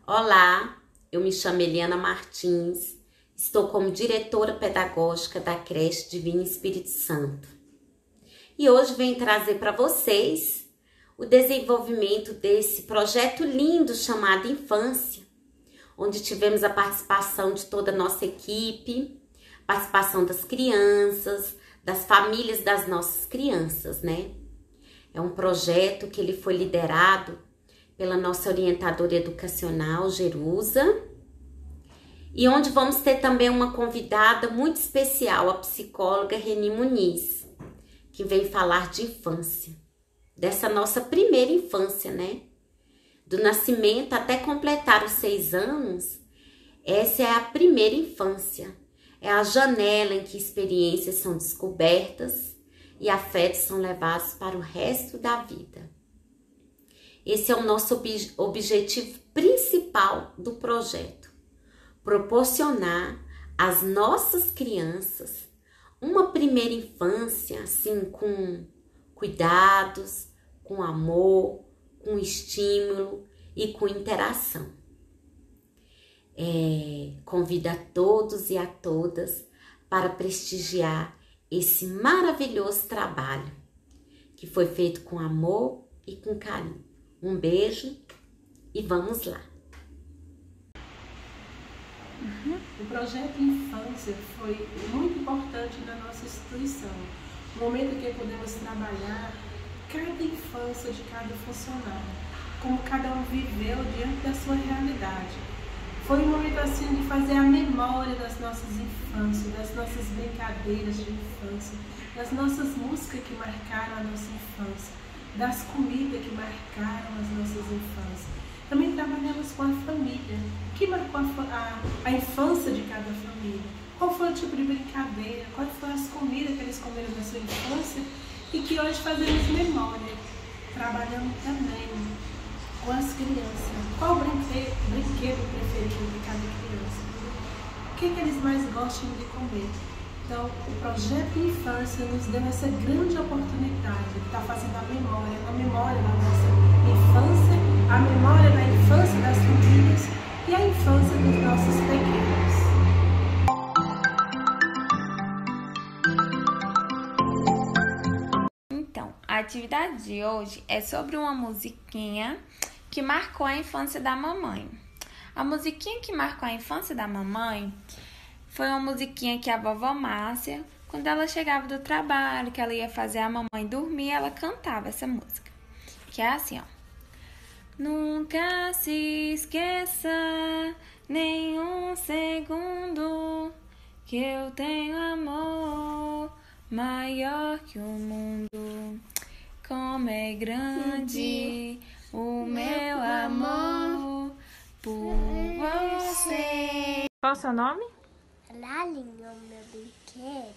Olá, eu me chamo Eliana Martins, estou como diretora pedagógica da creche Divino Espírito Santo. E hoje venho trazer para vocês o desenvolvimento desse projeto lindo chamado Infância, onde tivemos a participação de toda a nossa equipe, participação das crianças, das famílias das nossas crianças, né? É um projeto que ele foi liderado pela nossa orientadora educacional, Jerusa, e onde vamos ter também uma convidada muito especial, a psicóloga Reni Muniz, que vem falar de infância, dessa nossa primeira infância, né? Do nascimento até completar os 6 anos, essa é a primeira infância, é a janela em que experiências são descobertas e afetos são levados para o resto da vida. Esse é o nosso objetivo principal do projeto, proporcionar às nossas crianças uma primeira infância, assim, com cuidados, com amor, com estímulo e com interação. Convido a todos e a todas para prestigiar esse maravilhoso trabalho que foi feito com amor e com carinho. Um beijo e vamos lá! O projeto Infância foi muito importante na nossa instituição. No momento em que podemos trabalhar cada infância de cada funcionário, como cada um viveu diante da sua realidade. Foi um momento assim de fazer a memória das nossas infâncias, das nossas brincadeiras de infância, das nossas músicas que marcaram a nossa infância, das comidas que marcaram as nossas infâncias. Também trabalhamos com a família, que marcou a infância de cada família. Qual foi o tipo de brincadeira, quais foram as comidas que eles comeram na sua infância e que hoje fazemos memória. Trabalhando também com as crianças. Qual o brinquedo preferido de cada criança? O que eles mais gostam de comer? Então, o projeto Infância nos deu essa grande oportunidade de estar fazendo a memória da nossa infância, a memória da infância das famílias e a infância dos nossos pequenos. Então, a atividade de hoje é sobre uma musiquinha que marcou a infância da mamãe. A musiquinha que marcou a infância da mamãe foi uma musiquinha que a vovó Márcia, quando ela chegava do trabalho, que ela ia fazer a mamãe dormir, ela cantava essa música, que é assim, ó. Nunca se esqueça nem um segundo que eu tenho amor maior que o mundo. Como é grande o meu amor por você. Qual o seu nome? Lalinha, o meu brinquedo.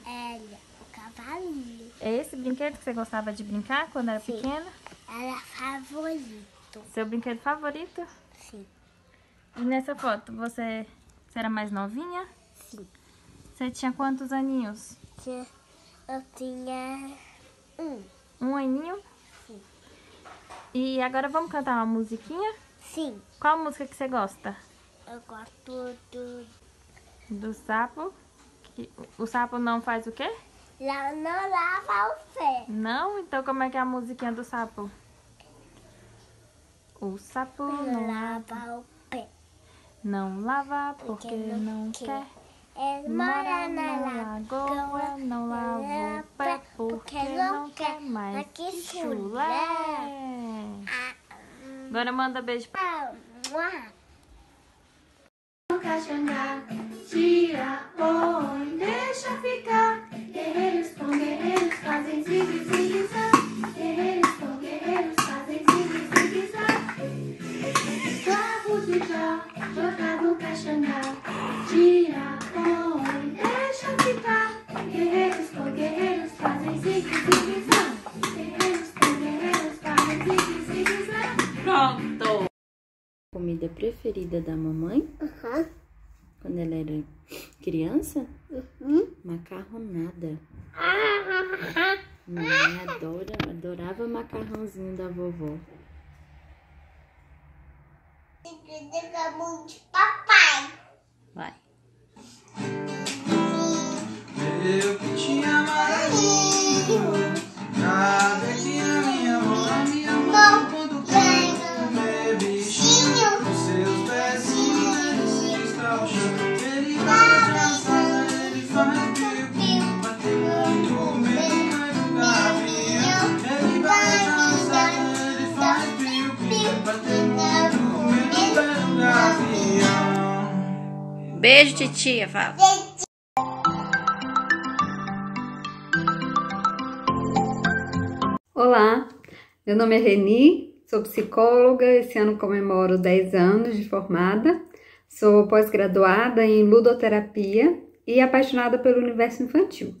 Ela, o cavalinho. É esse brinquedo que você gostava de brincar quando era Sim. pequena? Era favorito. Seu brinquedo favorito? Sim. E nessa foto, você era mais novinha? Sim. Você tinha quantos aninhos? Eu tinha 1. Um aninho? Sim. E agora vamos cantar uma musiquinha? Sim. Qual música que você gosta? Eu gosto Do sapo? O sapo não faz o quê? não lava o pé. Não? Então como é que é a musiquinha do sapo? O sapo não lava o pé. Não lava porque não quer. Ele mora na lagoa, não lava o pé porque não quer mais que chulé. Agora manda beijo pra... Caxangá, tira, põe, deixa ficar. Guerreiros com guerreiros fazem zigue-zigue-zá. Guerreiros com guerreiros fazem zigue-zigue-zá. Clavo de já, joga no caxangá. Tira, põe, deixa ficar. Guerreiros com guerreiros fazem zigue-zigue-zá. Guerreiros com guerreiros fazem zigue-zigue-zá. Pronto! Comida preferida da mamãe? Aham. Quando ela era criança? Macarronada. Mamãe adorava macarrãozinho da vovó. De papai. Vai. Eu que te amaria, nada que na minha mão, quando quero comer bichinho, os seus pezinhos, ele está ao chão, ele vai dançar, ele faz piu-piu, bater muito medo, mas o gavião, ele vai dançar, ele faz piu-piu, bater muito medo, mas o gavião. Beijo, titia, fala. Olá, meu nome é Reni, sou psicóloga, esse ano comemoro 10 anos de formada, sou pós-graduada em ludoterapia e apaixonada pelo universo infantil.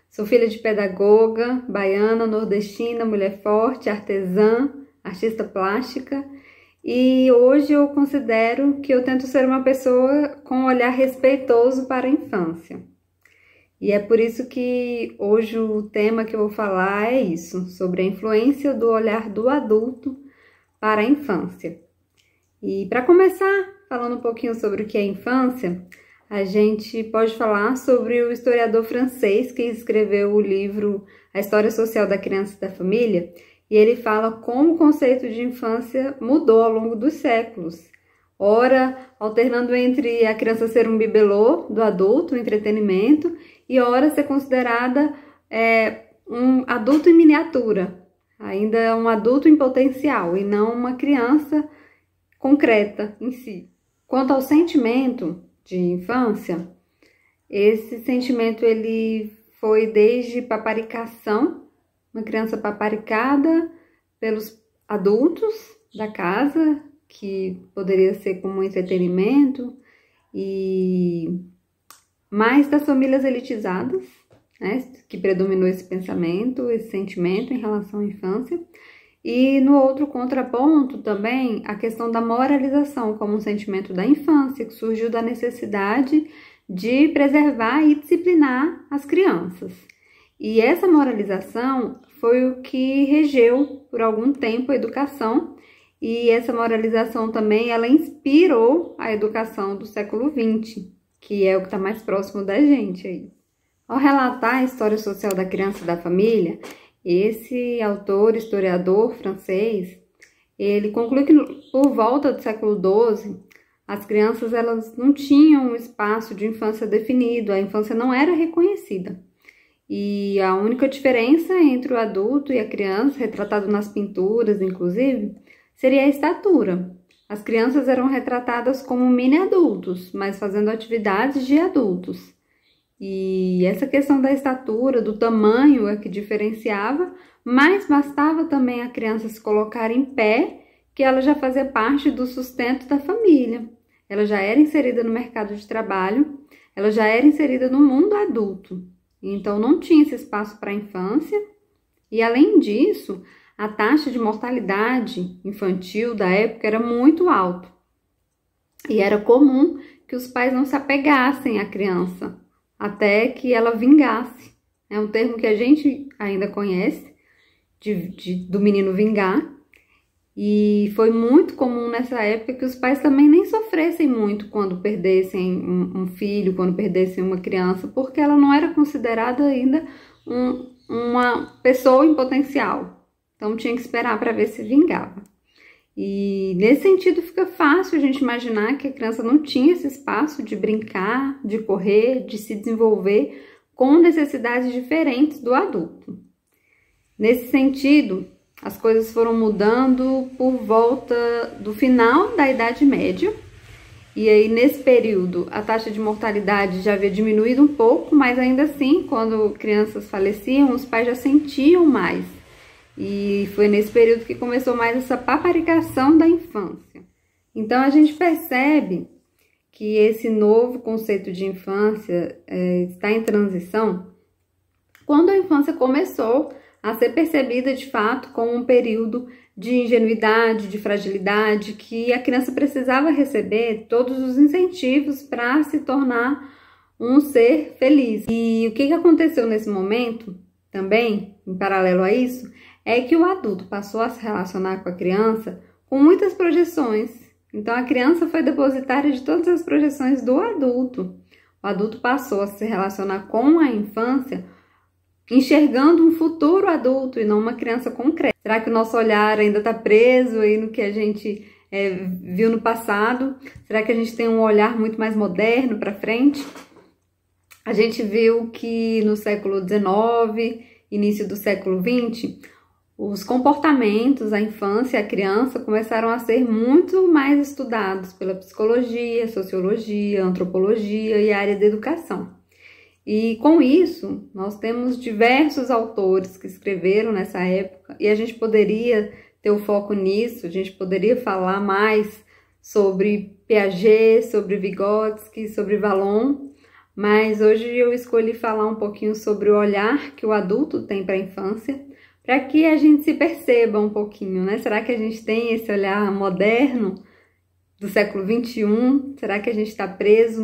Sou filha de pedagoga, baiana, nordestina, mulher forte, artesã, artista plástica e hoje eu considero que eu tento ser uma pessoa com um olhar respeitoso para a infância. E é por isso que hoje o tema que eu vou falar é isso, sobre a influência do olhar do adulto para a infância. E para começar, falando um pouquinho sobre o que é infância, a gente pode falar sobre o historiador francês que escreveu o livro A História Social da Criança e da Família, e ele fala como o conceito de infância mudou ao longo dos séculos. Ora, alternando entre a criança ser um bibelô do adulto, um entretenimento, e ora ser considerada um adulto em miniatura, ainda um adulto em potencial, e não uma criança concreta em si. Quanto ao sentimento de infância, esse sentimento ele foi desde paparicação, uma criança paparicada pelos adultos da casa, que poderia ser como um entretenimento, e mais das famílias elitizadas, né, que predominou esse pensamento, esse sentimento em relação à infância. E no outro contraponto também a questão da moralização como um sentimento da infância, que surgiu da necessidade de preservar e disciplinar as crianças. E essa moralização foi o que regeu por algum tempo a educação, e essa moralização também ela inspirou a educação do século XX, que é o que está mais próximo da gente aí. Ao relatar a história social da criança e da família, esse autor, historiador francês, ele conclui que por volta do século XII, as crianças elas não tinham um espaço de infância definido, a infância não era reconhecida. E a única diferença entre o adulto e a criança, retratado nas pinturas inclusive, seria a estatura. As crianças eram retratadas como mini-adultos, mas fazendo atividades de adultos. E essa questão da estatura, do tamanho é que diferenciava, mas bastava também a criança se colocar em pé, que ela já fazia parte do sustento da família. Ela já era inserida no mercado de trabalho, ela já era inserida no mundo adulto. Então não tinha esse espaço para a infância. E além disso, a taxa de mortalidade infantil da época era muito alta. E era comum que os pais não se apegassem à criança até que ela vingasse. É um termo que a gente ainda conhece, do menino vingar. E foi muito comum nessa época que os pais também nem sofressem muito quando perdessem um filho, quando perdessem uma criança, porque ela não era considerada ainda uma pessoa em potencial. Então tinha que esperar para ver se vingava. E nesse sentido fica fácil a gente imaginar que a criança não tinha esse espaço de brincar, de correr, de se desenvolver com necessidades diferentes do adulto. Nesse sentido, as coisas foram mudando por volta do final da Idade Média. E aí, nesse período, a taxa de mortalidade já havia diminuído um pouco, mas ainda assim, quando crianças faleciam, os pais já sentiam mais. E foi nesse período que começou mais essa paparicação da infância. Então, a gente percebe que esse novo conceito de infância está em transição quando a infância começou a ser percebida de fato como um período de ingenuidade, de fragilidade, que a criança precisava receber todos os incentivos para se tornar um ser feliz. E o que aconteceu nesse momento, também, em paralelo a isso, é que o adulto passou a se relacionar com a criança com muitas projeções. Então, a criança foi depositária de todas as projeções do adulto. O adulto passou a se relacionar com a infância enxergando um futuro adulto e não uma criança concreta. Será que o nosso olhar ainda está preso aí no que a gente viu no passado? Será que a gente tem um olhar muito mais moderno para frente? A gente viu que no século XIX, início do século XX, os comportamentos, a infância e a criança começaram a ser muito mais estudados pela psicologia, sociologia, antropologia e área da educação. E com isso, nós temos diversos autores que escreveram nessa época e a gente poderia ter o foco nisso, a gente poderia falar mais sobre Piaget, sobre Vygotsky, sobre Vallon, mas hoje eu escolhi falar um pouquinho sobre o olhar que o adulto tem para a infância, para que a gente se perceba um pouquinho, né? Será que a gente tem esse olhar moderno do século XXI? Será que a gente está preso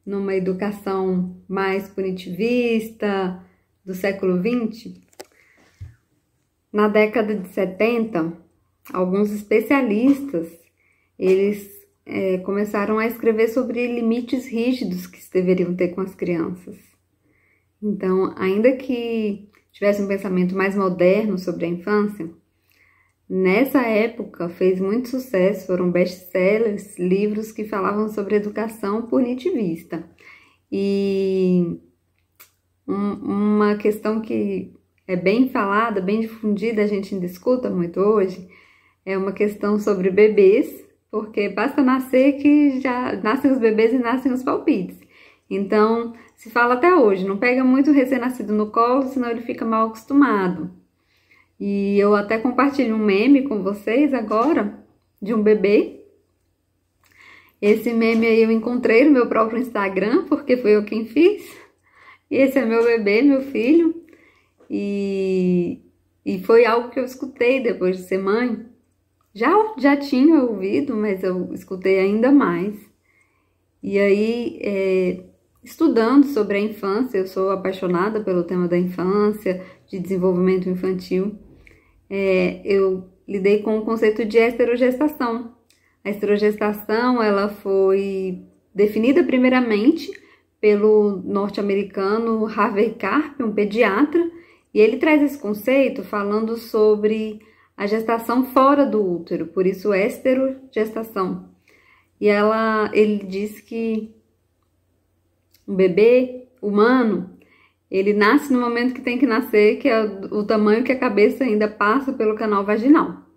numa educação mais punitivista do século XX? Na década de 70, alguns especialistas, eles começaram a escrever sobre limites rígidos que se deveriam ter com as crianças. Então, ainda que tivesse um pensamento mais moderno sobre a infância, nessa época fez muito sucesso, foram best-sellers, livros que falavam sobre educação punitivista. E uma questão que é bem falada, bem difundida, a gente ainda escuta muito hoje, é uma questão sobre bebês, porque basta nascer que já nascem os bebês e nascem os palpites. Então, se fala até hoje, não pega muito recém-nascido no colo, senão ele fica mal acostumado. E eu até compartilho um meme com vocês agora, de um bebê. Esse meme aí eu encontrei no meu próprio Instagram, porque foi eu quem fiz. E esse é meu bebê, meu filho. E foi algo que eu escutei depois de ser mãe. Já tinha ouvido, mas eu escutei ainda mais. E aí, estudando sobre a infância, eu sou apaixonada pelo tema da infância, de desenvolvimento infantil. Eu lidei com o conceito de esterogestação. A esterogestação, ela foi definida primeiramente pelo norte-americano Harvey Karp, um pediatra, e ele traz esse conceito falando sobre a gestação fora do útero, por isso esterogestação. E ele diz que um bebê humano, ele nasce no momento que tem que nascer, que é o tamanho que a cabeça ainda passa pelo canal vaginal.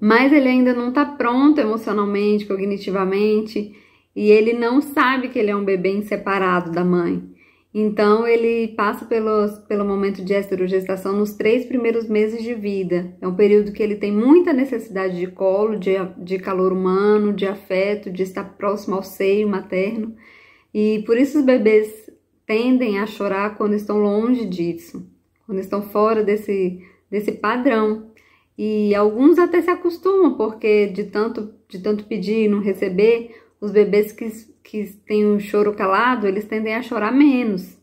Mas ele ainda não está pronto emocionalmente, cognitivamente, e ele não sabe que ele é um bebê separado da mãe. Então, ele passa pelo momento de esterogestação nos 3 primeiros meses de vida. É um período que ele tem muita necessidade de colo, de calor humano, de afeto, de estar próximo ao seio materno. E por isso os bebês tendem a chorar quando estão longe disso, quando estão fora desse padrão. E alguns até se acostumam, porque de tanto pedir e não receber, os bebês que têm um choro calado, eles tendem a chorar menos.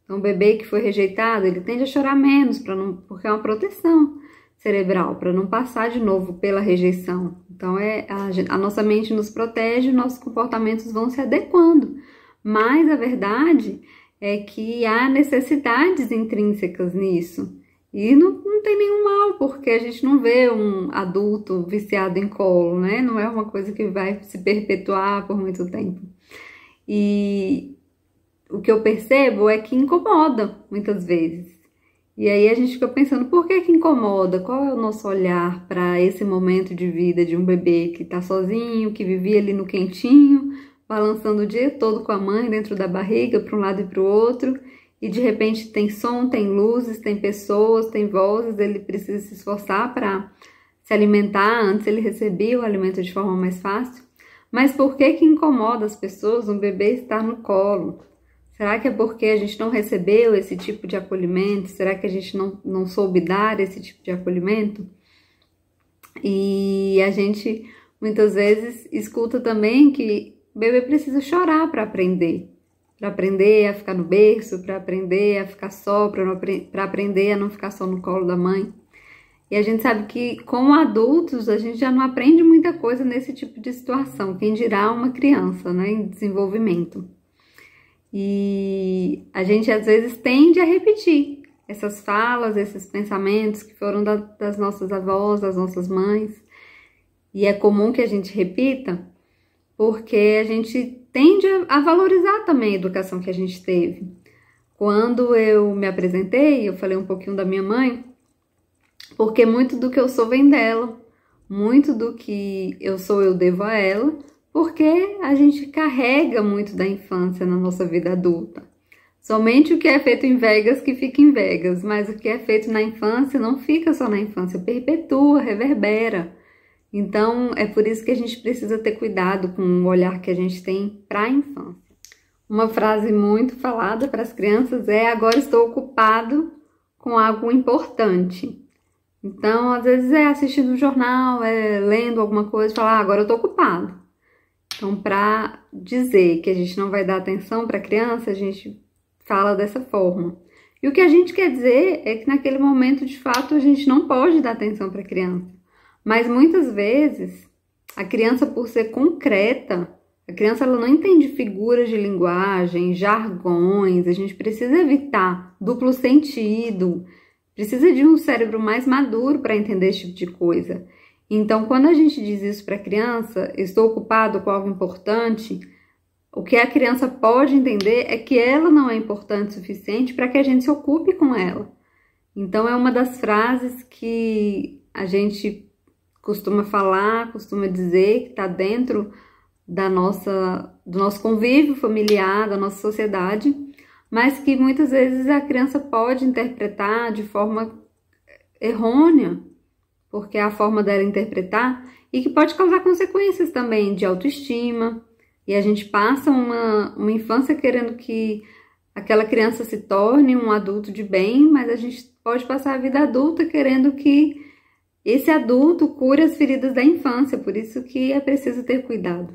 Então, o bebê que foi rejeitado, ele tende a chorar menos, porque é uma proteção cerebral, para não passar de novo pela rejeição. Então, a nossa mente nos protege, nossos comportamentos vão se adequando. Mas a verdade é que há necessidades intrínsecas nisso. E não tem nenhum mal, porque a gente não vê um adulto viciado em colo, né? Não é uma coisa que vai se perpetuar por muito tempo. E o que eu percebo é que incomoda muitas vezes. E aí a gente fica pensando, por que incomoda? Qual é o nosso olhar para esse momento de vida de um bebê que está sozinho, que vivia ali no quentinho, balançando o dia todo com a mãe dentro da barriga, para um lado e para o outro, e de repente tem som, tem luzes, tem pessoas, tem vozes, ele precisa se esforçar para se alimentar. Antes ele recebia o alimento de forma mais fácil. Mas por que incomoda as pessoas um bebê estar no colo? Será que é porque a gente não recebeu esse tipo de acolhimento? Será que a gente não soube dar esse tipo de acolhimento? E a gente muitas vezes escuta também que o bebê precisa chorar para aprender. para aprender a ficar no berço, para aprender a ficar só, para aprender a não ficar só no colo da mãe. E a gente sabe que, como adultos, a gente já não aprende muita coisa nesse tipo de situação, quem dirá uma criança, né, em desenvolvimento. E a gente, às vezes, tende a repetir essas falas, esses pensamentos que foram das nossas avós, das nossas mães. E é comum que a gente repita, porque a gente tende a valorizar também a educação que a gente teve. Quando eu me apresentei, eu falei um pouquinho da minha mãe, porque muito do que eu sou vem dela, muito do que eu sou eu devo a ela, porque a gente carrega muito da infância na nossa vida adulta. Somente o que é feito em Vegas que fica em Vegas, mas o que é feito na infância não fica só na infância, perpetua, reverbera. Então, é por isso que a gente precisa ter cuidado com o olhar que a gente tem para a infância. Uma frase muito falada para as crianças é: agora estou ocupado com algo importante. Então, às vezes é assistindo um jornal, é lendo alguma coisa e falar: agora eu estou ocupado. Então, para dizer que a gente não vai dar atenção para a criança, a gente fala dessa forma. E o que a gente quer dizer é que naquele momento, de fato, a gente não pode dar atenção para a criança. Mas muitas vezes, a criança, por ser concreta, a criança ela não entende figuras de linguagem, jargões, a gente precisa evitar duplo sentido, precisa de um cérebro mais maduro para entender esse tipo de coisa. Então, quando a gente diz isso para a criança, estou ocupado com algo importante, o que a criança pode entender é que ela não é importante o suficiente para que a gente se ocupe com ela. Então, é uma das frases que a gente costuma falar, costuma dizer, que está dentro do nosso convívio familiar, da nossa sociedade, mas que muitas vezes a criança pode interpretar de forma errônea, porque é a forma dela interpretar, e que pode causar consequências também de autoestima, e a gente passa uma infância querendo que aquela criança se torne um adulto de bem, mas a gente pode passar a vida adulta querendo que esse adulto cure as feridas da infância, por isso que é preciso ter cuidado.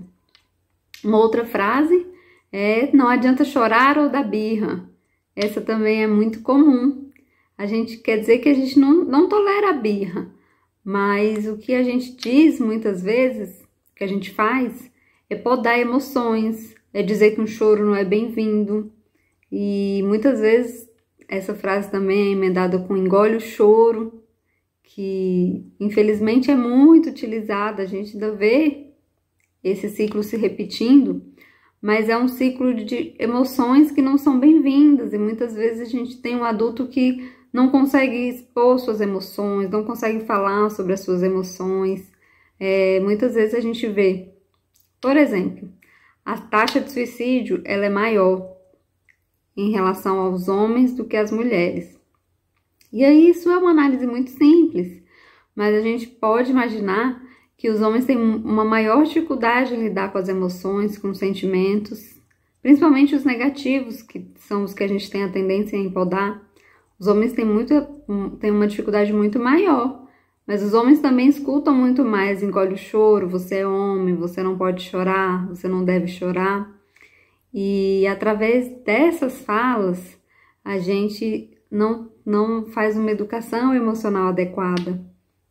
Uma outra frase é: não adianta chorar ou dar birra. Essa também é muito comum. A gente quer dizer que a gente não tolera a birra, mas o que a gente diz muitas vezes, que a gente faz, é podar emoções, é dizer que um choro não é bem-vindo. E muitas vezes essa frase também é emendada com engole o choro, que infelizmente é muito utilizada, a gente ainda vê esse ciclo se repetindo, mas é um ciclo de emoções que não são bem-vindas, e muitas vezes a gente tem um adulto que não consegue expor suas emoções, não consegue falar sobre as suas emoções. Muitas vezes a gente vê, por exemplo, a taxa de suicídio ela é maior em relação aos homens do que às mulheres. E aí isso é uma análise muito simples, mas a gente pode imaginar que os homens têm uma maior dificuldade em lidar com as emoções, com os sentimentos, principalmente os negativos, que são os que a gente tem a tendência a empodar. Os homens têm uma dificuldade muito maior, mas os homens também escutam muito mais: engole o choro, você é homem, você não pode chorar, você não deve chorar. E através dessas falas, a gente não faz uma educação emocional adequada.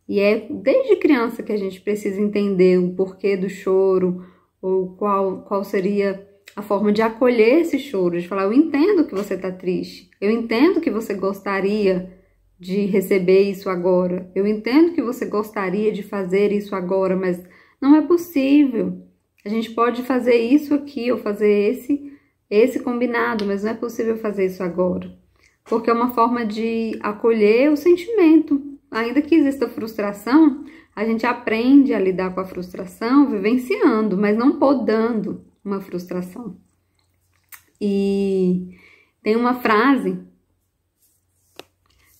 E é desde criança que a gente precisa entender o porquê do choro, ou qual seria a forma de acolher esse choro, de falar: eu entendo que você está triste, eu entendo que você gostaria de receber isso agora, eu entendo que você gostaria de fazer isso agora, mas não é possível. A gente pode fazer isso aqui, ou fazer esse combinado, mas não é possível fazer isso agora. Porque é uma forma de acolher o sentimento. Ainda que exista frustração, a gente aprende a lidar com a frustração vivenciando, mas não podando uma frustração. E tem uma frase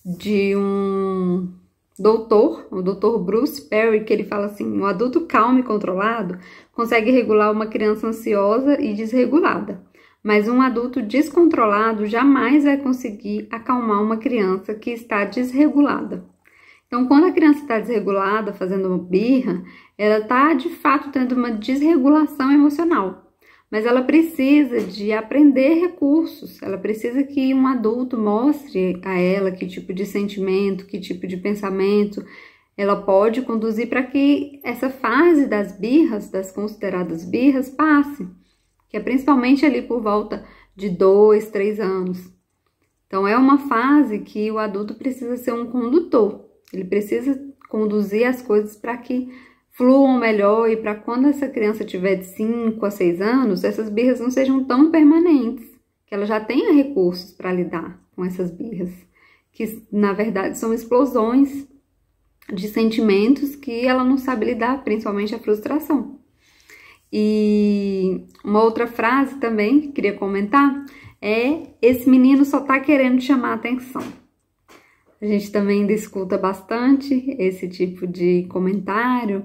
de um doutor, o Dr. Bruce Perry, que ele fala assim: um adulto calmo e controlado consegue regular uma criança ansiosa e desregulada, mas um adulto descontrolado jamais vai conseguir acalmar uma criança que está desregulada. Então, quando a criança está desregulada, fazendo uma birra, ela está de fato tendo uma desregulação emocional. mas ela precisa de aprender recursos, ela precisa que um adulto mostre a ela que tipo de sentimento, que tipo de pensamento ela pode conduzir para que essa fase das birras, das consideradas birras, passe, que é principalmente ali por volta de 2, 3 anos. Então é uma fase que o adulto precisa ser um condutor, ele precisa conduzir as coisas para que fluam melhor e para quando essa criança tiver de 5 a 6 anos, essas birras não sejam tão permanentes, que ela já tenha recursos para lidar com essas birras, que na verdade são explosões de sentimentos que ela não sabe lidar, principalmente a frustração. E uma outra frase também que queria comentar é: esse menino só tá querendo chamar a atenção. A gente também escuta bastante esse tipo de comentário,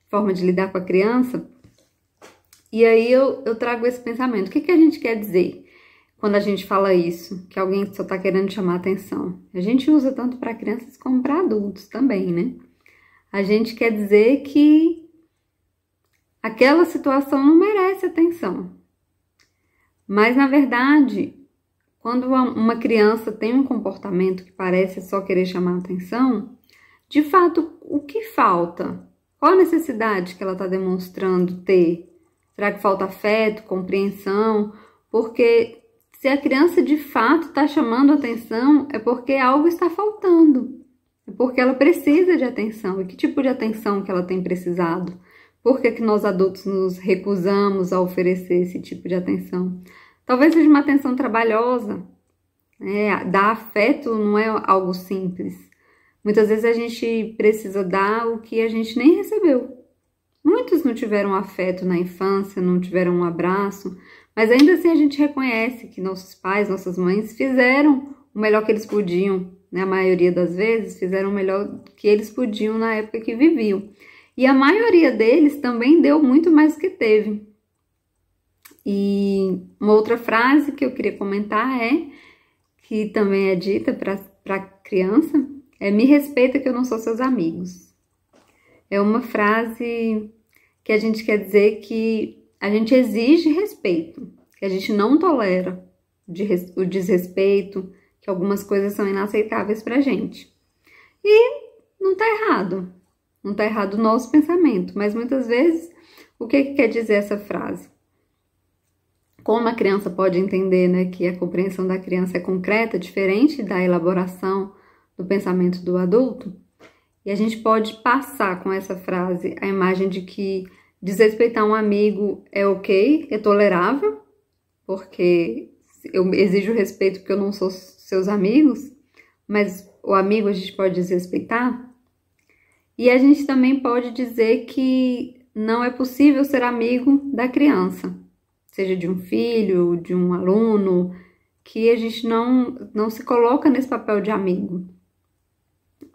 forma de lidar com a criança. E aí eu trago esse pensamento. O que a gente quer dizer quando a gente fala isso? Que alguém só tá querendo chamar a atenção. A gente usa tanto para crianças como para adultos também, né? A gente quer dizer que aquela situação não merece atenção. Mas, na verdade, quando uma criança tem um comportamento que parece só querer chamar a atenção, de fato, o que falta? Qual a necessidade que ela está demonstrando ter? Será que falta afeto, compreensão? Porque se a criança de fato está chamando atenção, é porque algo está faltando. É porque ela precisa de atenção. E que tipo de atenção que ela tem precisado? Por que nós adultos nos recusamos a oferecer esse tipo de atenção? Talvez seja uma atenção trabalhosa. Dar afeto não é algo simples. Muitas vezes a gente precisa dar o que a gente nem recebeu. Muitos não tiveram afeto na infância, não tiveram um abraço, mas ainda assim a gente reconhece que nossos pais, nossas mães fizeram o melhor que eles podiam, né? A maioria das vezes fizeram o melhor que eles podiam na época que viviam. E a maioria deles também deu muito mais do que teve. E uma outra frase que eu queria comentar que também é dita para a criança, me respeita que eu não sou seus amigos. É uma frase que a gente quer dizer que a gente exige respeito, que a gente não tolera o desrespeito, que algumas coisas são inaceitáveis pra gente. E não tá errado. Não tá errado o nosso pensamento, mas muitas vezes, o que quer dizer essa frase? Como a criança pode entender, né, que a compreensão da criança é concreta, diferente da elaboração do pensamento do adulto, e a gente pode passar com essa frase a imagem de que desrespeitar um amigo é ok, é tolerável, porque eu exijo respeito porque eu não sou seus amigos, mas o amigo a gente pode desrespeitar. E a gente também pode dizer que não é possível ser amigo da criança, seja de um filho, de um aluno, que a gente não se coloca nesse papel de amigo.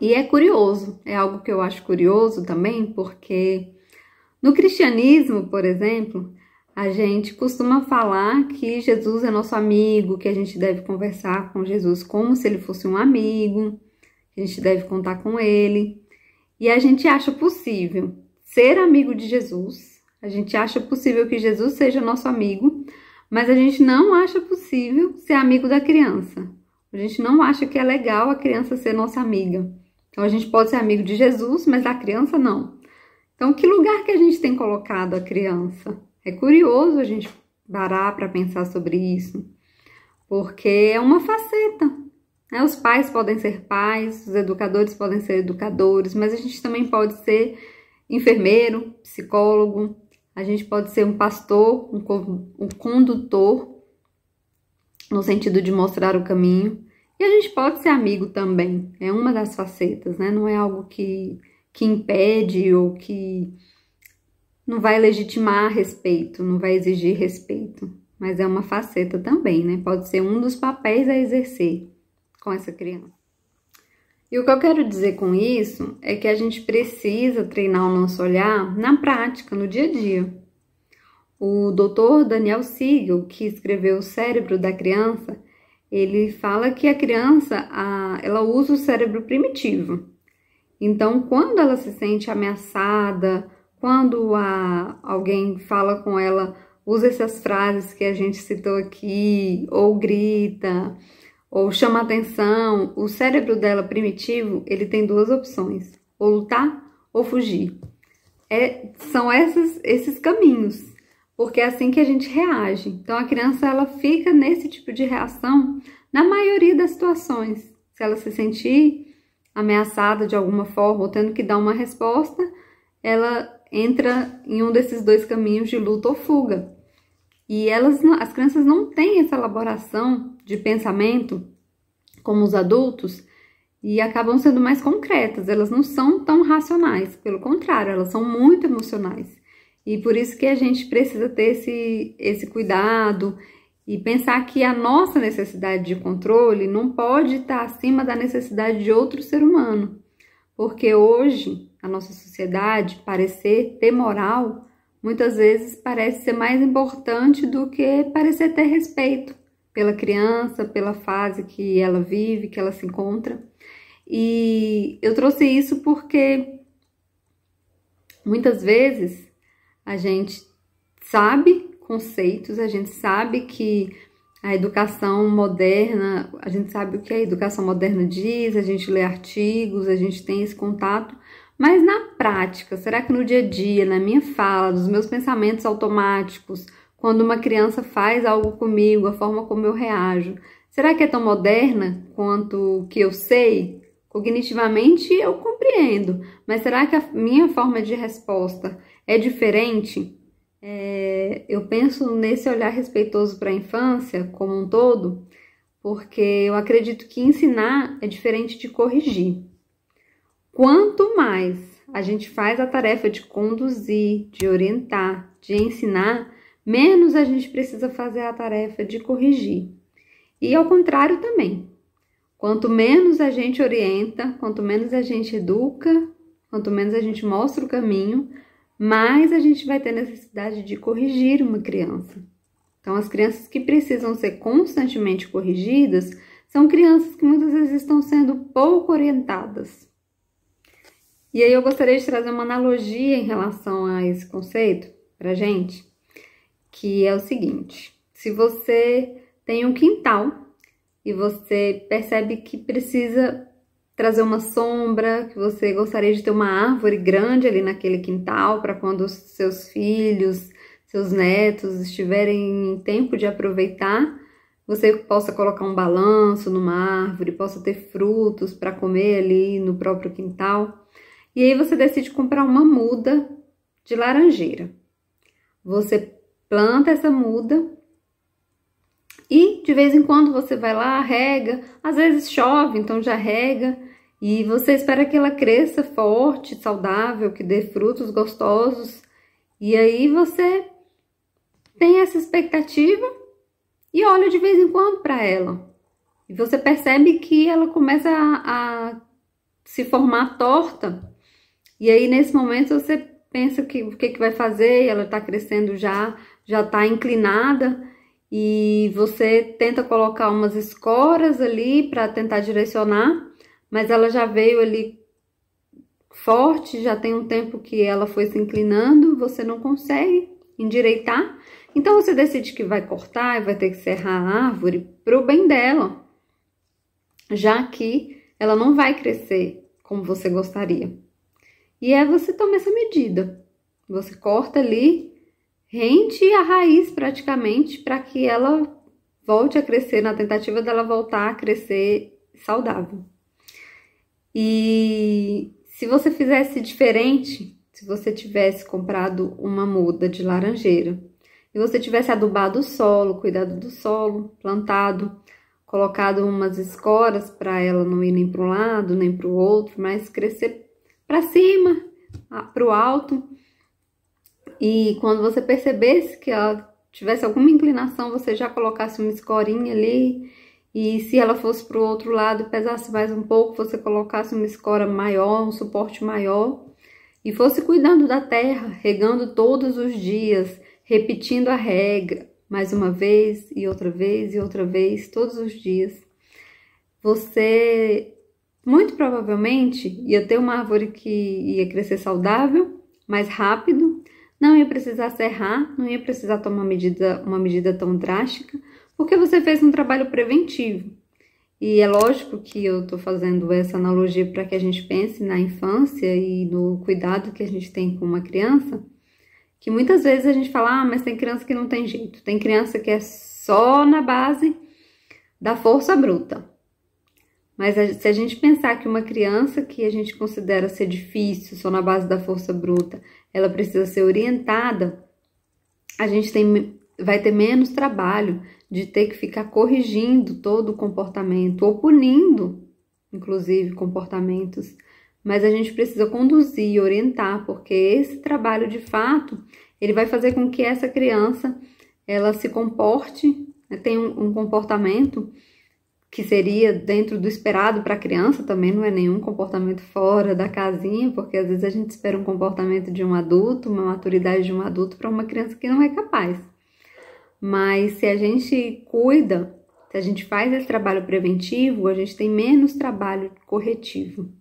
E é curioso, é algo que eu acho curioso também, porque no cristianismo, por exemplo, a gente costuma falar que Jesus é nosso amigo, que a gente deve conversar com Jesus como se ele fosse um amigo, que a gente deve contar com ele. E a gente acha possível ser amigo de Jesus, a gente acha possível que Jesus seja nosso amigo, mas a gente não acha possível ser amigo da criança. A gente não acha que é legal a criança ser nossa amiga. Então a gente pode ser amigo de Jesus, mas da criança não. Então que lugar que a gente tem colocado a criança? É curioso a gente parar para pensar sobre isso, porque é uma faceta. Os pais podem ser pais, os educadores podem ser educadores, mas a gente também pode ser enfermeiro, psicólogo, a gente pode ser um pastor, um condutor, no sentido de mostrar o caminho, e a gente pode ser amigo também, é uma das facetas, né? Não é algo que impede ou que não vai legitimar respeito, não vai exigir respeito, mas é uma faceta também, né? Pode ser um dos papéis a exercer com essa criança. E o que eu quero dizer com isso é que a gente precisa treinar o nosso olhar na prática, no dia a dia. O Dr. Daniel Siegel, que escreveu O Cérebro da Criança, ele fala que a criança, ela usa o cérebro primitivo. Então, quando ela se sente ameaçada, quando alguém fala com ela usa essas frases que a gente citou aqui, ou grita, ou chama atenção, o cérebro dela primitivo, ele tem duas opções, ou lutar ou fugir. São esses caminhos, porque é assim que a gente reage. Então a criança ela fica nesse tipo de reação na maioria das situações. Se ela se sentir ameaçada de alguma forma ou tendo que dar uma resposta, ela entra em um desses dois caminhos de luta ou fuga. E as crianças não têm essa elaboração de pensamento como os adultos e acabam sendo mais concretas. Elas não são tão racionais, pelo contrário, elas são muito emocionais. E por isso que a gente precisa ter esse cuidado e pensar que a nossa necessidade de controle não pode estar acima da necessidade de outro ser humano. Porque hoje, a nossa sociedade, parecer ter moral, muitas vezes parece ser mais importante do que parecer ter respeito pela criança, pela fase que ela vive, que ela se encontra. E eu trouxe isso porque muitas vezes a gente sabe conceitos, a gente sabe que a educação moderna, a gente sabe o que a educação moderna diz, a gente lê artigos, a gente tem esse contato, mas na prática, será que no dia a dia, na minha fala, nos meus pensamentos automáticos, quando uma criança faz algo comigo, a forma como eu reajo, será que é tão moderna quanto o que eu sei? Cognitivamente eu compreendo, mas será que a minha forma de resposta é diferente? Eu penso nesse olhar respeitoso para a infância como um todo, porque eu acredito que ensinar é diferente de corrigir. Quanto mais a gente faz a tarefa de conduzir, de orientar, de ensinar, menos a gente precisa fazer a tarefa de corrigir. E ao contrário também. Quanto menos a gente orienta, quanto menos a gente educa, quanto menos a gente mostra o caminho, mais a gente vai ter necessidade de corrigir uma criança. Então, as crianças que precisam ser constantemente corrigidas são crianças que muitas vezes estão sendo pouco orientadas. E aí eu gostaria de trazer uma analogia em relação a esse conceito pra gente, que é o seguinte: se você tem um quintal e você percebe que precisa trazer uma sombra, que você gostaria de ter uma árvore grande ali naquele quintal para quando os seus filhos, seus netos estiverem em tempo de aproveitar, você possa colocar um balanço numa árvore, possa ter frutos para comer ali no próprio quintal. E aí você decide comprar uma muda de laranjeira. Você planta essa muda e de vez em quando você vai lá, rega, às vezes chove, então já rega, e você espera que ela cresça forte, saudável, que dê frutos gostosos, e aí você tem essa expectativa e olha de vez em quando para ela. E você percebe que ela começa a se formar torta, e aí nesse momento você pensa o que vai fazer, ela está crescendo já está inclinada, e você tenta colocar umas escoras ali para tentar direcionar, mas ela já veio ali forte, já tem um tempo que ela foi se inclinando, você não consegue endireitar, então você decide que vai cortar e vai ter que serrar a árvore para o bem dela, já que ela não vai crescer como você gostaria. E aí você toma essa medida, você corta ali, rente a raiz praticamente para que ela volte a crescer, na tentativa dela voltar a crescer saudável. E se você fizesse diferente, se você tivesse comprado uma muda de laranjeira e você tivesse adubado o solo, cuidado do solo, plantado, colocado umas escoras para ela não ir nem para um lado nem para o outro, mas crescer para cima, para o alto. E quando você percebesse que ela tivesse alguma inclinação, você já colocasse uma escorinha ali. E se ela fosse para o outro lado, pesasse mais um pouco, você colocasse uma escora maior, um suporte maior. E fosse cuidando da terra, regando todos os dias, repetindo a rega, mais uma vez e outra vez e outra vez, todos os dias. Você, muito provavelmente, ia ter uma árvore que ia crescer saudável, mais rápido, não ia precisar serrar, não ia precisar tomar uma medida tão drástica, porque você fez um trabalho preventivo. E é lógico que eu estou fazendo essa analogia para que a gente pense na infância e no cuidado que a gente tem com uma criança, que muitas vezes a gente fala, mas tem criança que não tem jeito, tem criança que é só na base da força bruta. Mas se a gente pensar que uma criança que a gente considera ser difícil, só na base da força bruta, ela precisa ser orientada, a gente vai ter menos trabalho de ter que ficar corrigindo todo o comportamento, ou punindo, inclusive, comportamentos. Mas a gente precisa conduzir e orientar, porque esse trabalho, de fato, ele vai fazer com que essa criança, ela se comporte, tenha um comportamento que seria dentro do esperado para a criança, também não é nenhum comportamento fora da casinha, porque às vezes a gente espera um comportamento de um adulto, uma maturidade de um adulto para uma criança que não é capaz. Mas se a gente cuida, se a gente faz esse trabalho preventivo, a gente tem menos trabalho corretivo.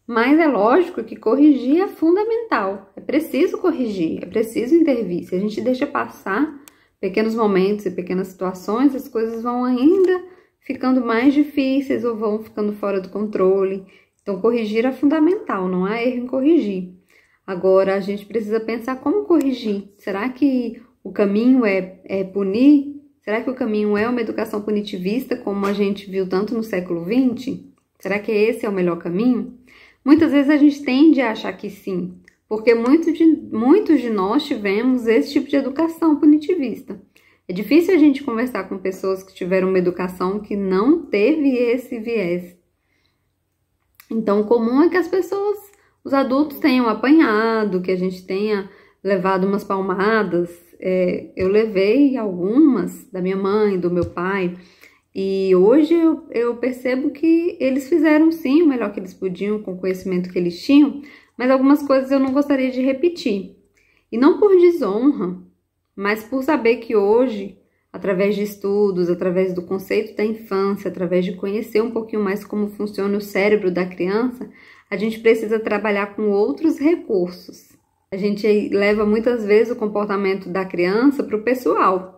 Mas é lógico que corrigir é fundamental, é preciso corrigir, é preciso intervir. Se a gente deixa passar pequenos momentos e pequenas situações, as coisas vão ainda ficando mais difíceis ou vão ficando fora do controle. Então, corrigir é fundamental, não há erro em corrigir. Agora, a gente precisa pensar como corrigir. Será que o caminho é punir? Será que o caminho é uma educação punitivista, como a gente viu tanto no século XX? Será que esse é o melhor caminho? Muitas vezes a gente tende a achar que sim, porque muitos de nós tivemos esse tipo de educação punitivista. É difícil a gente conversar com pessoas que tiveram uma educação que não teve esse viés. Então, o comum é que as pessoas, os adultos tenham apanhado, que a gente tenha levado umas palmadas. Eu levei algumas da minha mãe, do meu pai, e hoje eu percebo que eles fizeram sim o melhor que eles podiam com o conhecimento que eles tinham, mas algumas coisas eu não gostaria de repetir. E não por desonra, mas por saber que hoje, através de estudos, através do conceito da infância, através de conhecer um pouquinho mais como funciona o cérebro da criança, a gente precisa trabalhar com outros recursos. A gente leva muitas vezes o comportamento da criança para o pessoal.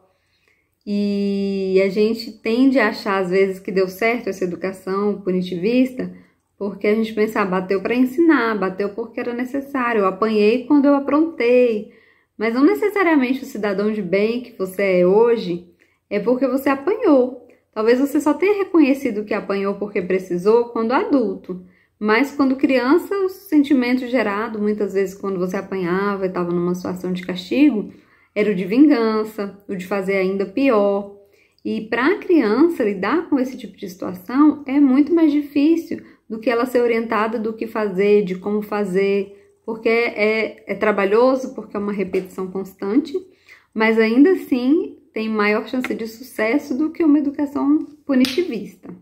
E a gente tende a achar, às vezes, que deu certo essa educação punitivista, porque a gente pensa, bateu para ensinar, bateu porque era necessário, eu apanhei quando eu aprontei. Mas não necessariamente o cidadão de bem que você é hoje é porque você apanhou. Talvez você só tenha reconhecido que apanhou porque precisou quando adulto. Mas quando criança, o sentimento gerado, muitas vezes quando você apanhava e estava numa situação de castigo, era o de vingança, o de fazer ainda pior. E para a criança lidar com esse tipo de situação é muito mais difícil do que ela ser orientada do que fazer, de como fazer, porque é trabalhoso, porque é uma repetição constante, mas ainda assim tem maior chance de sucesso do que uma educação punitivista.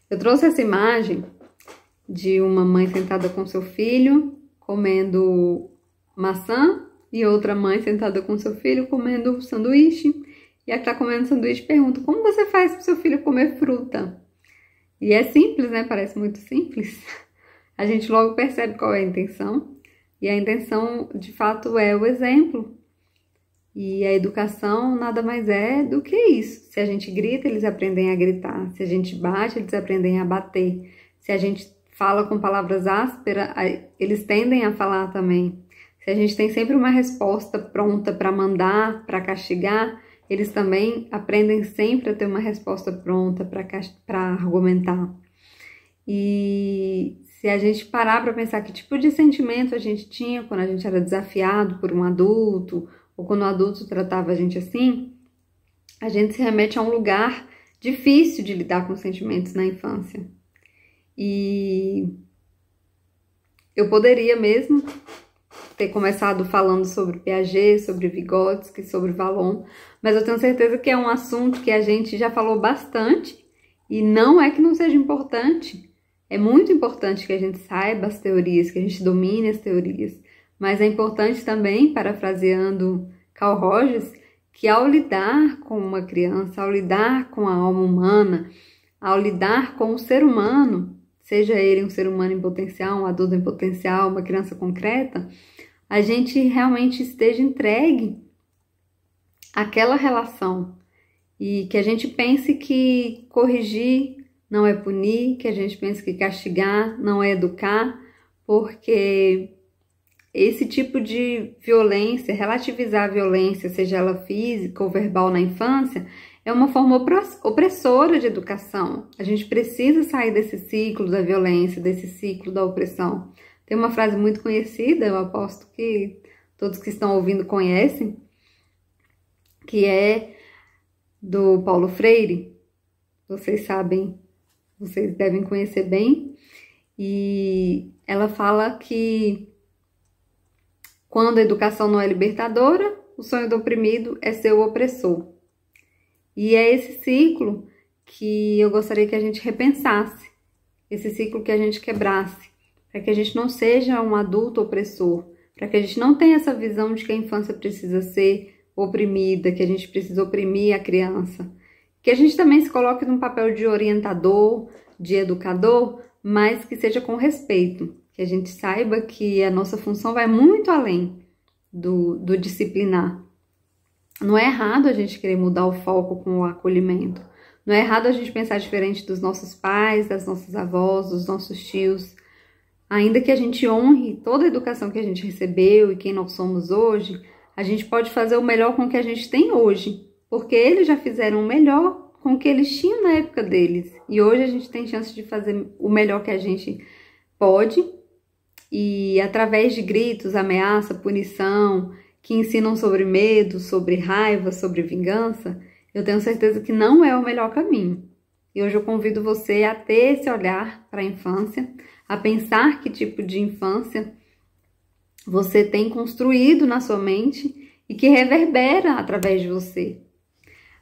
Eu trouxe essa imagem de uma mãe sentada com seu filho comendo maçã e outra mãe sentada com seu filho comendo sanduíche. E a que está comendo sanduíche pergunta, como você faz para o seu filho comer fruta? E é simples, né? Parece muito simples. A gente logo percebe qual é a intenção. E a intenção, de fato, é o exemplo. E a educação nada mais é do que isso. Se a gente grita, eles aprendem a gritar. Se a gente bate, eles aprendem a bater. Se a gente fala com palavras ásperas, eles tendem a falar também. Se a gente tem sempre uma resposta pronta para mandar, para castigar, eles também aprendem sempre a ter uma resposta pronta para argumentar. E se a gente parar para pensar que tipo de sentimento a gente tinha quando a gente era desafiado por um adulto, ou quando o adulto tratava a gente assim, a gente se remete a um lugar difícil de lidar com sentimentos na infância. E eu poderia mesmo ter começado falando sobre Piaget, sobre Vygotsky, sobre Vallon, mas eu tenho certeza que é um assunto que a gente já falou bastante e não é que não seja importante. É muito importante que a gente saiba as teorias, que a gente domine as teorias, mas é importante também, parafraseando Carl Rogers, que ao lidar com uma criança, ao lidar com a alma humana, ao lidar com o ser humano, seja ele um ser humano em potencial, um adulto em potencial, uma criança concreta, a gente realmente esteja entregue àquela relação e que a gente pense que corrigir não é punir, que a gente pense que castigar não é educar, porque esse tipo de violência, relativizar a violência, seja ela física ou verbal na infância, é uma forma opressora de educação. A gente precisa sair desse ciclo da violência, desse ciclo da opressão. Tem uma frase muito conhecida, eu aposto que todos que estão ouvindo conhecem, que é do Paulo Freire. Vocês sabem, vocês devem conhecer bem. E ela fala que quando a educação não é libertadora, o sonho do oprimido é ser o opressor. E é esse ciclo que eu gostaria que a gente repensasse, esse ciclo que a gente quebrasse, para que a gente não seja um adulto opressor, para que a gente não tenha essa visão de que a infância precisa ser oprimida, que a gente precisa oprimir a criança, que a gente também se coloque num papel de orientador, de educador, mas que seja com respeito, que a gente saiba que a nossa função vai muito além do disciplinar. Não é errado a gente querer mudar o foco com o acolhimento. Não é errado a gente pensar diferente dos nossos pais, das nossas avós, dos nossos tios. Ainda que a gente honre toda a educação que a gente recebeu e quem nós somos hoje, a gente pode fazer o melhor com o que a gente tem hoje. Porque eles já fizeram o melhor com o que eles tinham na época deles. E hoje a gente tem chance de fazer o melhor que a gente pode. E através de gritos, ameaça, punição, que ensinam sobre medo, sobre raiva, sobre vingança, eu tenho certeza que não é o melhor caminho. E hoje eu convido você a ter esse olhar para a infância, a pensar que tipo de infância você tem construído na sua mente e que reverbera através de você.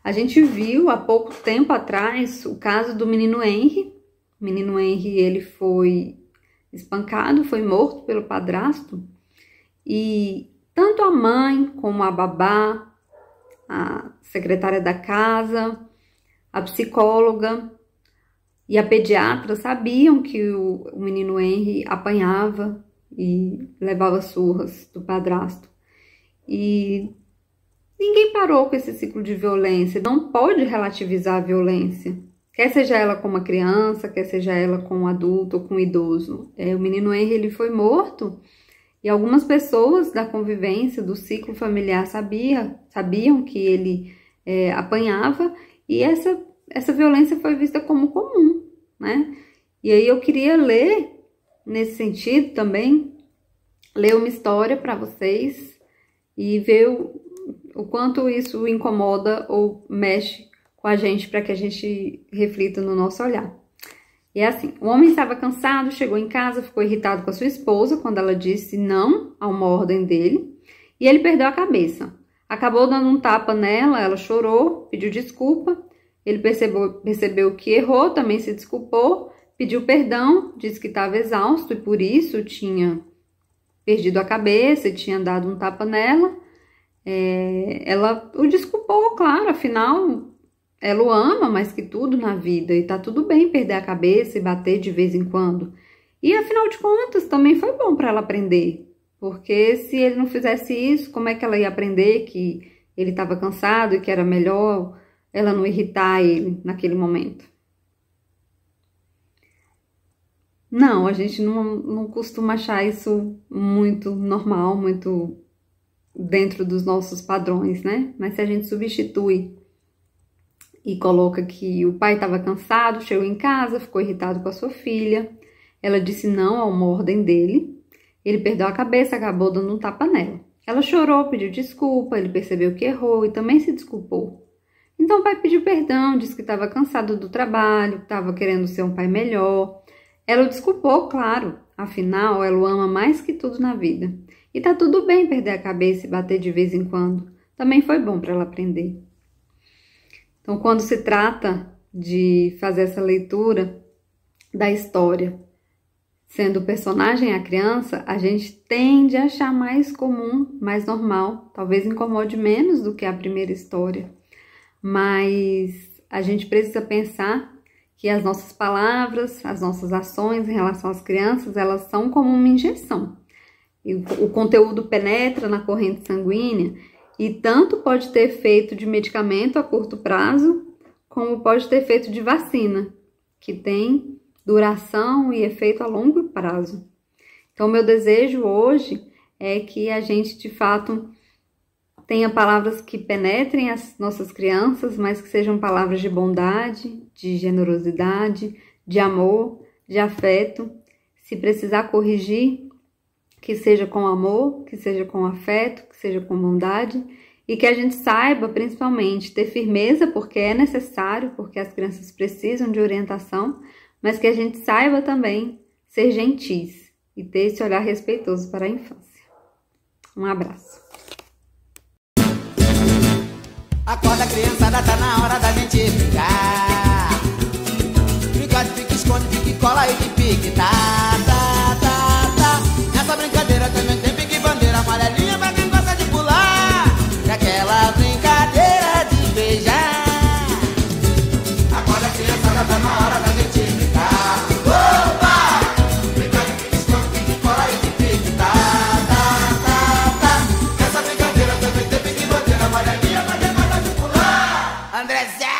A gente viu há pouco tempo atrás o caso do menino Henry. O menino Henry, ele foi espancado, foi morto pelo padrasto. E tanto a mãe como a babá, a secretária da casa, a psicóloga e a pediatra sabiam que o menino Henry apanhava e levava surras do padrasto. E ninguém parou com esse ciclo de violência. Não pode relativizar a violência. Quer seja ela com uma criança, quer seja ela com um adulto ou com um idoso. O menino Henry, ele foi morto e algumas pessoas da convivência, do ciclo familiar, sabiam que ele apanhava e essa violência foi vista como comum, né? E aí eu queria ler, nesse sentido também, ler uma história para vocês e ver o quanto isso incomoda ou mexe com a gente para que a gente reflita no nosso olhar. E é assim, o homem estava cansado, chegou em casa, ficou irritado com a sua esposa quando ela disse não a uma ordem dele e ele perdeu a cabeça. Acabou dando um tapa nela, ela chorou, pediu desculpa, ele percebeu que errou, também se desculpou, pediu perdão, disse que estava exausto e por isso tinha perdido a cabeça e tinha dado um tapa nela. Ela o desculpou, claro, afinal ela o ama mais que tudo na vida e tá tudo bem perder a cabeça e bater de vez em quando. E afinal de contas também foi bom para ela aprender, porque se ele não fizesse isso, como é que ela ia aprender que ele estava cansado e que era melhor ela não irritar ele naquele momento? Não, a gente não costuma achar isso muito normal, muito dentro dos nossos padrões, né? Mas se a gente substitui e coloca que o pai estava cansado, chegou em casa, ficou irritado com a sua filha, ela disse não a uma ordem dele, ele perdeu a cabeça, acabou dando um tapa nela. Ela chorou, pediu desculpa, ele percebeu que errou e também se desculpou. Então o pai pediu perdão, disse que estava cansado do trabalho, que estava querendo ser um pai melhor. Ela o desculpou, claro, afinal ela o ama mais que tudo na vida. E tá tudo bem perder a cabeça e bater de vez em quando. Também foi bom para ela aprender. Então, quando se trata de fazer essa leitura da história, sendo o personagem a criança, a gente tende a achar mais comum, mais normal. Talvez incomode menos do que a primeira história. Mas a gente precisa pensar que as nossas palavras, as nossas ações em relação às crianças, elas são como uma injeção. E o conteúdo penetra na corrente sanguínea e tanto pode ter efeito de medicamento a curto prazo, como pode ter efeito de vacina, que tem duração e efeito a longo prazo. Então, meu desejo hoje é que a gente, de fato, tenha palavras que penetrem as nossas crianças, mas que sejam palavras de bondade, de generosidade, de amor, de afeto. Se precisar corrigir, que seja com amor, que seja com afeto, que seja com bondade. E que a gente saiba, principalmente, ter firmeza, porque é necessário, porque as crianças precisam de orientação, mas que a gente saiba também ser gentis e ter esse olhar respeitoso para a infância. Um abraço. Acorda, criançada, tá na hora da gente brincar. Brincar de pique, esconde, pique, cola e de pique, tá. Nessa brincadeira também tem pique, bandeira amarelinha pra quem gosta de pular. E aquela brincadeira de beijar. Acorda, criançada, tá na hora da gente brincar. Opa! Brincar de pique, esconde, pique, cola e de pique, tá. Nessa brincadeira também tem pique, bandeira amarelinha pra quem gosta de pular. Andrezé!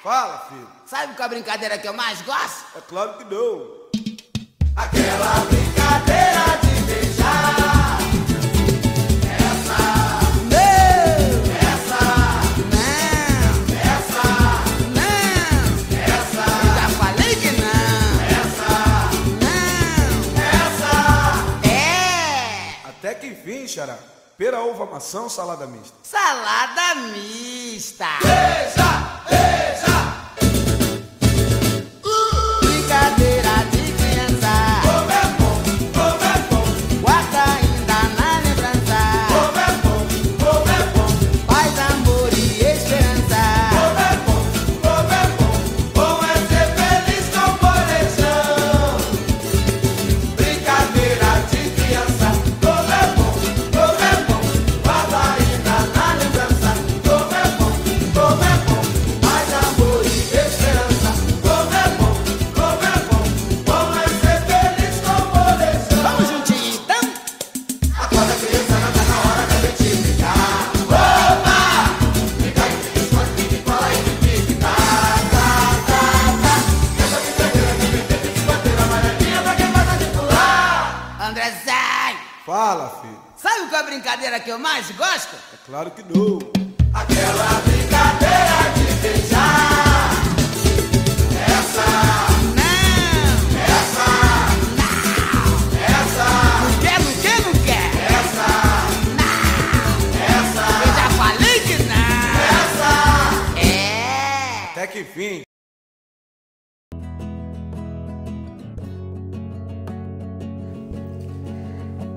Fala, filho. Sabe qual a brincadeira que eu mais gosto? É claro que não. Aquela brincadeira de beijar. Essa não. Essa não. Essa não. Essa eu já falei que não. Essa não. Essa é. Até que enfim, Xará. Pera, uva, maçã ou salada mista? Salada mista. Brincadeira de criança. Como é bom, guarda ainda na lembrança. Como é bom, paz, amor e esperança. Como é bom é ser feliz com coleção. Brincadeira de criança. Como é bom, guarda ainda na lembrança. Como é bom, paz, amor e esperança. Como é bom é ser feliz com coleção. Vamos juntinho então? Acorda, criançada, tá na hora da gente brincar. Opa! Brincar de pique, esconde, pique, cola e de pique, tá. Nessa brincadeira também tem pique, bandeira amarelinha pra quem gosta de pular. Andrezé! Fala, filho. Sabe qual é a brincadeira que eu mais gosto? É claro que não. Aquela brincadeira de beijar. Essa não. Essa não. Essa não quer. Essa não. Essa eu já falei que não. Essa é. Até que enfim.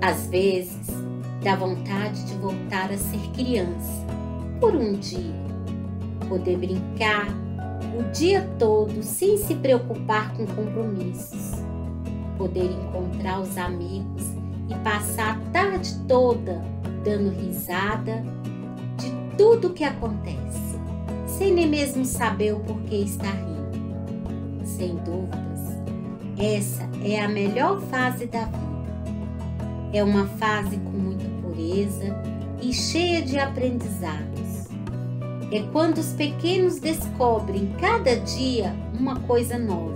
Às vezes, dá vontade de voltar a ser criança por um dia. Poder brincar o dia todo sem se preocupar com compromissos. Poder encontrar os amigos e passar a tarde toda dando risada de tudo que acontece, sem nem mesmo saber o porquê está rindo. Sem dúvidas, essa é a melhor fase da vida. É uma fase com muita pureza e cheia de aprendizados. É quando os pequenos descobrem cada dia uma coisa nova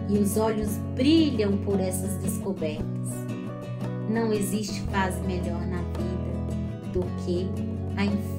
e os olhos brilham por essas descobertas. Não existe fase melhor na vida do que a infância.